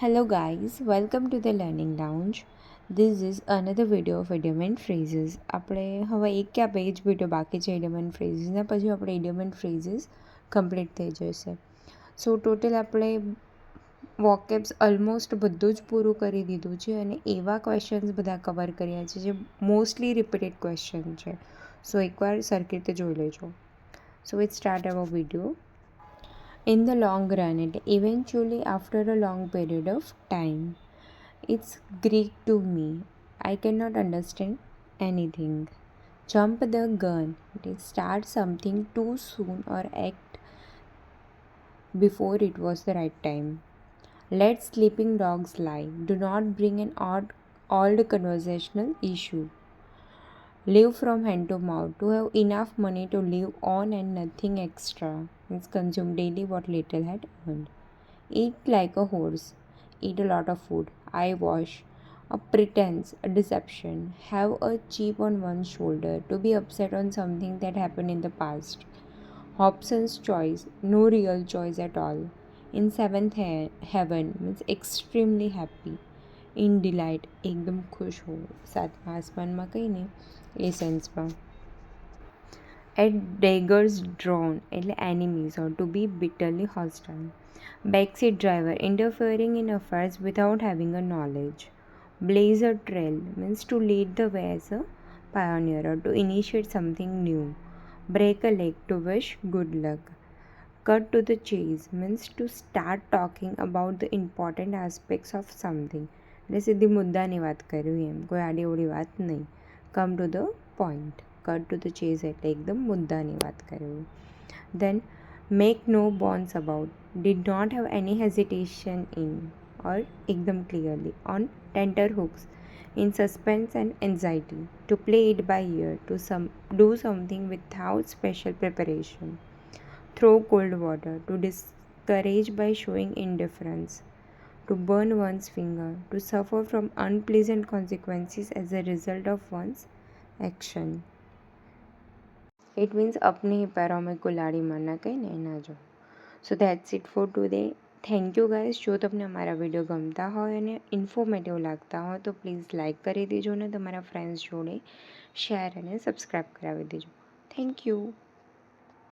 Hello guys, welcome to the Learning Lounge. This is another video of idiom and phrases. આપણે હવે એક ક્યાં page video બાકી છે idiom and phrases ને પછી આપણે idiom and phrases કમ્પ્લીટ થઈ જશે. સો ટોટલ આપણે વોકેબ્સ ઓલમોસ્ટ બધું જ પૂરું કરી દીધું છે અને એવા ક્વેશ્ચન્સ બધા કવર કર્યા છે જે મોસ્ટલી રિપીટેડ ક્વેશ્ચન છે. સો એકવાર સરખી રીતે જોઈ લેજો. સો with start hour video. In the long run, it eventually after a long period of time. It's Greek to me. I cannot understand anything. Jump the gun. It is start something too soon or act before it was the right time. Let sleeping dogs lie. Do not bring an old conversational issue. Live from hand to mouth. To have enough money to live on and nothing extra. Means consume daily what little had earned. Eat like a horse. Eat a lot of food. Eyewash. A pretense, a deception. Have a chip on one's shoulder. To be upset on something that happened in the past. Hobson's choice. No real choice at all. In seventh heaven means extremely happy. In delight એકદમ ખુશ હોવું. સાતમા આસમાનમાં કંઈ નહીં એ સેન્સમાં. At daggers drawn એટલે enemies or to be bitterly hostile. Backseat driver interfering in affairs without having a knowledge. blaze a trail means to lead the way as a pioneer or to initiate something new. Break a leg to wish good luck. Cut to the chase means to start talking about the important aspects of something. એટલે સીધી મુદ્દાની વાત કરવી એમ, કોઈ આડીઅવળી વાત નહીં. Come to the point. Cut to the chase એટલે એકદમ મુદ્દાની વાત કરવી. Then make no bones about. Did not have any hesitation in or એકદમ clearly on tenterhooks in suspense and anxiety, to play it by ear, to do something without special preparation. Throw cold water, to discourage by showing indifference. To burn one's finger, to suffer from unpleasant consequences as a result of one's action. It means अपने ही पैरों में कुल्हाड़ी मारना कहीं नहीं ना जो. So that's it for today. Thank you guys. જો તમને અમારા વિડીયો ગમતા હોય અને ઇન્ફોર્મેટિવ લાગતા હોય તો પ્લીઝ લાઇક કરી દેજો અને તમારા ફ્રેન્ડ્સ જોડે શેર અને સબસ્ક્રાઈબ કરાવી દેજો. Thank you.